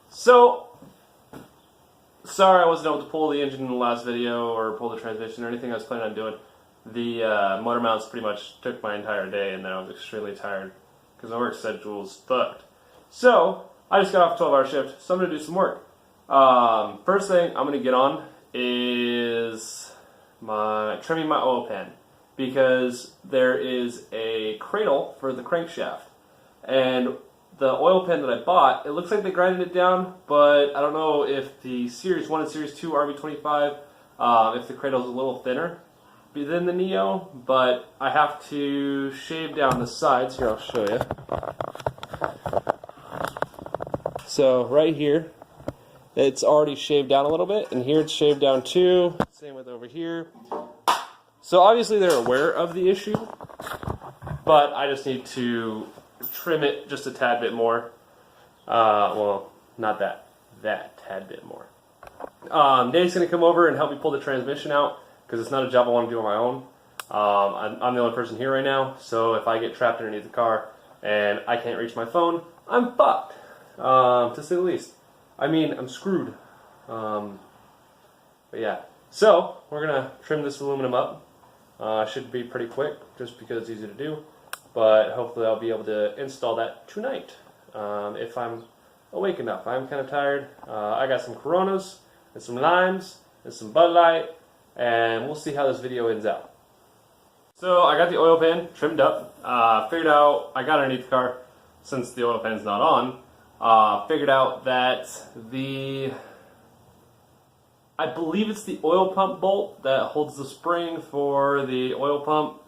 So sorry I wasn't able to pull the engine in the last video or pull the transmission or anything I was planning on doing. The motor mounts pretty much took my entire day, and then I was extremely tired because my work schedule was fucked. So I just got off a 12-hour shift, so I'm going to do some work. First thing I'm going to get on is trimming my oil pan, because there is a cradle for the crankshaft, and the oil pan that I bought, it looks like they grinded it down, but I don't know if the Series 1 and Series 2 rb25, if the cradle's a little thinner than the Neo, but I have to shave down the sides. Here, I'll show you. So right here, it's already shaved down a little bit, and here it's shaved down too. Same with over here. So obviously they're aware of the issue, but I just need to trim it just a tad bit more. Well, not that tad bit more. Dave's going to come over and help me pull the transmission out, because it's not a job I want to do on my own. I'm the only person here right now, so if I get trapped underneath the car and I can't reach my phone, I'm fucked, to say the least. I mean, I'm screwed. But yeah. So, we're going to trim this aluminum up. Should be pretty quick, just because it's easy to do. But hopefully I'll be able to install that tonight, if I'm awake enough. I'm kind of tired. I got some Coronas, and some Limes, and some Bud Light, and we'll see how this video ends out. So I got the oil pan trimmed up. Figured out, I got underneath the car, since the oil pan's not on, figured out that I believe it's the oil pump bolt that holds the spring for the oil pump.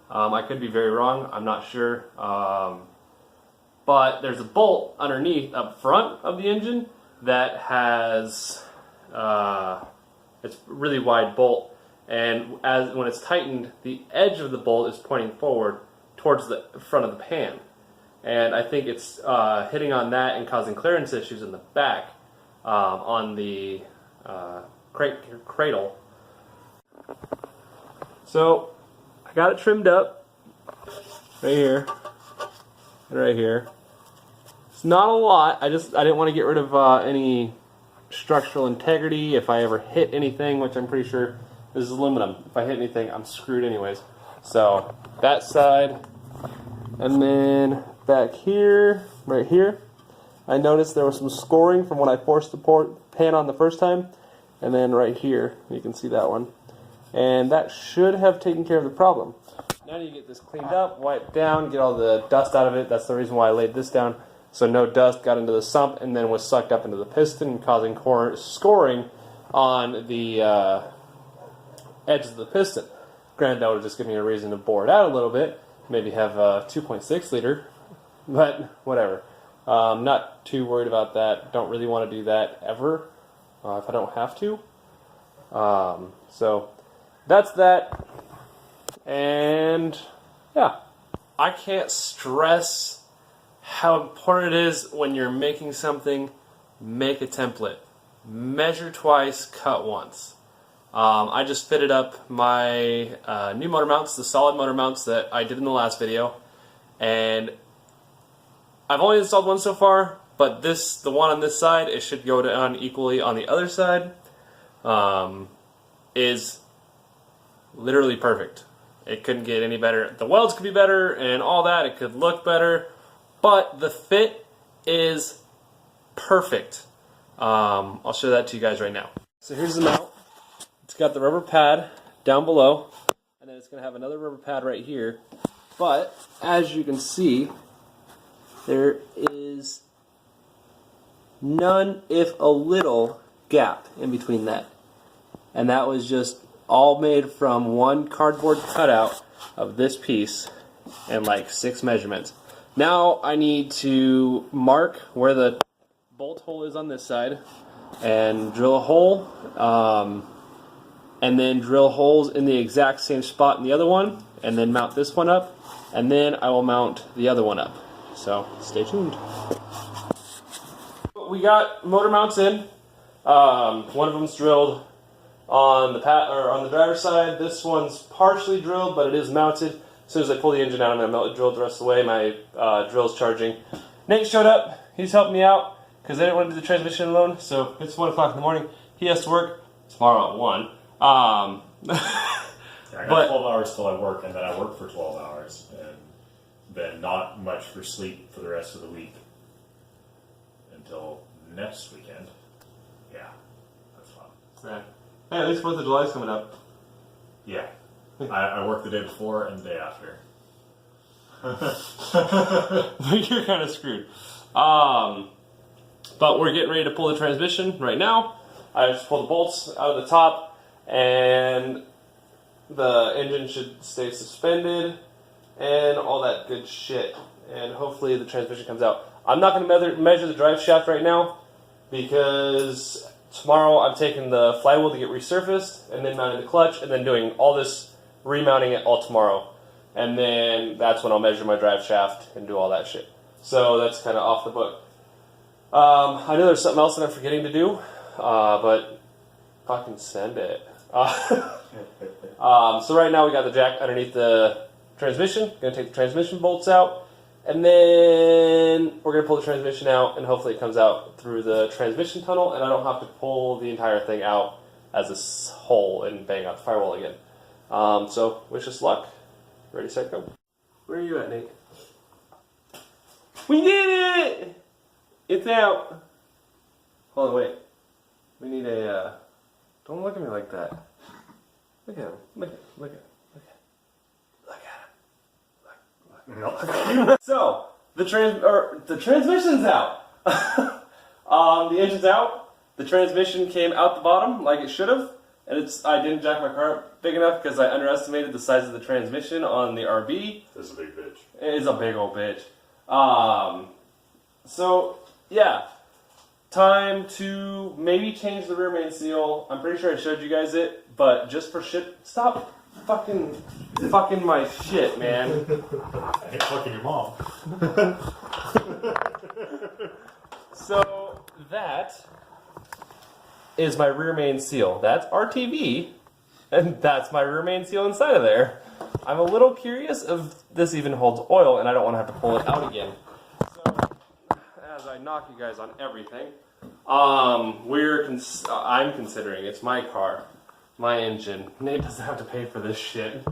I could be very wrong, I'm not sure. But there's a bolt underneath, up front of the engine, that has, it's a really wide bolt. And when it's tightened, the edge of the bolt is pointing forward towards the front of the pan. And I think it's hitting on that and causing clearance issues in the back, on the cradle. So I got it trimmed up right here and right here. It's not a lot. I didn't want to get rid of any structural integrity if I ever hit anything, which I'm pretty sure this is aluminum. If I hit anything, I'm screwed anyways. So that side, and then back here, right here, I noticed there was some scoring from when I forced the pan on the first time. And then right here, you can see that one. And that should have taken care of the problem. Now you get this cleaned up, wiped down, get all the dust out of it. That's the reason why I laid this down, so no dust got into the sump and then was sucked up into the piston, causing scoring on the edge of the piston. Granted, that would just give me a reason to bore it out a little bit, maybe have a 2.6 liter, but whatever. Not too worried about that. Don't really want to do that ever, if I don't have to. So that's that. And yeah, I can't stress how important it is when you're making something, make a template. Measure twice, cut once. I just fitted up my new motor mounts, the solid motor mounts that I did in the last video, and I've only installed one so far, but the one on this side, it should go down equally on the other side, is literally perfect. It couldn't get any better. The welds could be better and all that. It could look better, but the fit is perfect. I'll show that to you guys right now. So here's the mount. It's got the rubber pad down below, and then it's going to have another rubber pad right here. But as you can see, there is none, if a little, gap in between that. And that was just all made from one cardboard cutout of this piece and like 6 measurements. Now I need to mark where the bolt hole is on this side and drill a hole, and then drill holes in the exact same spot in the other one, and then mount this one up, and then I will mount the other one up. So stay tuned. We got motor mounts in. One of them's drilled. On the on the driver's side, this one's partially drilled, but it is mounted. As soon as I pull the engine out, I'm going to drill it the rest of the way. My drill's charging. Nate showed up. He's helped me out because I didn't want to do the transmission alone. So it's 1 o'clock in the morning. He has to work tomorrow at 1. I got 12 hours till I work, and then I work for 12 hours, and then not much for sleep for the rest of the week until next weekend. Yeah, that's fun. Right. Hey, at least 4th of July's coming up. Yeah. I work the day before and the day after. You're kind of screwed. But we're getting ready to pull the transmission right now. I just pulled the bolts out of the top, and the engine should stay suspended, and all that good shit. And hopefully the transmission comes out. I'm not going to measure the drive shaft right now, because tomorrow I'm taking the flywheel to get resurfaced, and then mounting the clutch, and then doing all this, remounting it all tomorrow. And then that's when I'll measure my drive shaft and do all that shit. So that's kind of off the book. I know there's something else that I'm forgetting to do, but fucking send it. So right now we got the jack underneath the transmission. Gonna take the transmission bolts out, and then we're gonna pull the transmission out, and hopefully it comes out through the transmission tunnel, and I don't have to pull the entire thing out as a hole and bang out the firewall again. So wish us luck. Ready, set, go. Where are you at, Nate? We did it! It's out. Hold on, wait. We need a, don't look at me like that. Look at him. Look at him. Look at him. Look at him. Look at him. Look. So, the transmission's out. The engine's out. The transmission came out the bottom like it should have. And I didn't jack my car up big enough because I underestimated the size of the transmission on the RB. It's a big bitch. It's a big old bitch. So, yeah. Time to maybe change the rear main seal. I'm pretty sure I showed you guys it, but just for shit, stop fucking my shit, man. I ain't fucking your mom. So, that is my rear main seal. That's RTV, and that's my rear main seal inside of there. I'm a little curious if this even holds oil, and I don't want to have to pull it out again. So, as I knock you guys on everything, I'm considering, it's my car, my engine. Nate doesn't have to pay for this shit.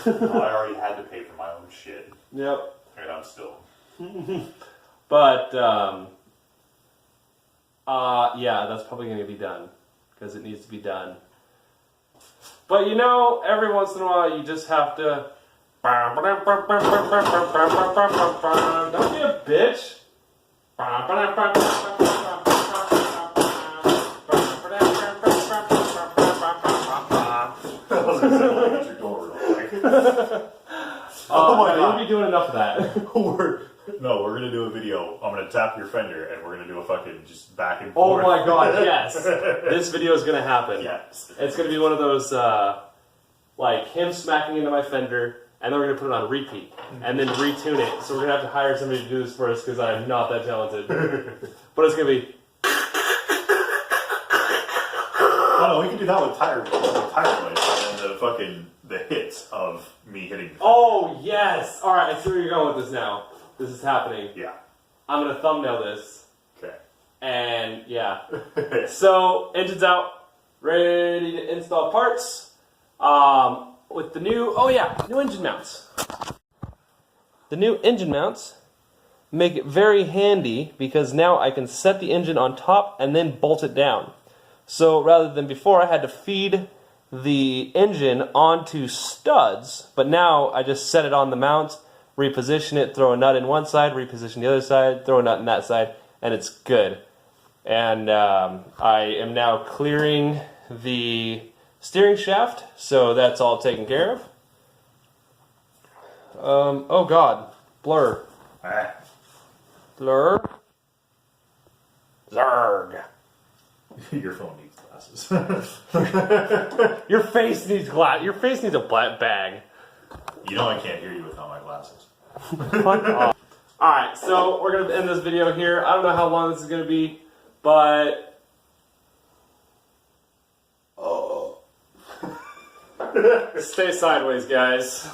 No, I already had to pay for my own shit. Yep. And I'm still. But, yeah, that's probably going to be done, because it needs to be done. But you know, every once in a while, you just have to... Don't be a bitch. Oh my God, you'll be doing enough of that. We're gonna do a video. I'm gonna tap your fender, and we're gonna do a fucking just back and Oh forth. my God, yes. This video is gonna happen. Yes. It's gonna be one of those, like him smacking into my fender, and then we're gonna put it on repeat, and then retune it. So we're gonna have to hire somebody to do this for us because I'm not that talented. But it's gonna be. Oh no, we can do that with tire blades and the hits of me hitting. Oh yes! All right, I see where you're going with this now. This is happening. Yeah. I'm gonna thumbnail this. Okay. And yeah. So engine's out, ready to install parts. With the new new engine mounts. The new engine mounts make it very handy because now I can set the engine on top and then bolt it down. So rather than before I had to feed the engine onto studs, but now I just set it on the mount, reposition it, throw a nut in one side, reposition the other side, throw a nut in that side, and it's good. And I am now clearing the steering shaft, so that's all taken care of. Oh God, blur. Blur. Zerg. Your phone needs glasses. Your face needs glass. Your face needs a black bag. You know I can't hear you without my glasses. Fuck off. Alright, so we're going to end this video here. I don't know how long this is going to be, but... Stay sideways, guys.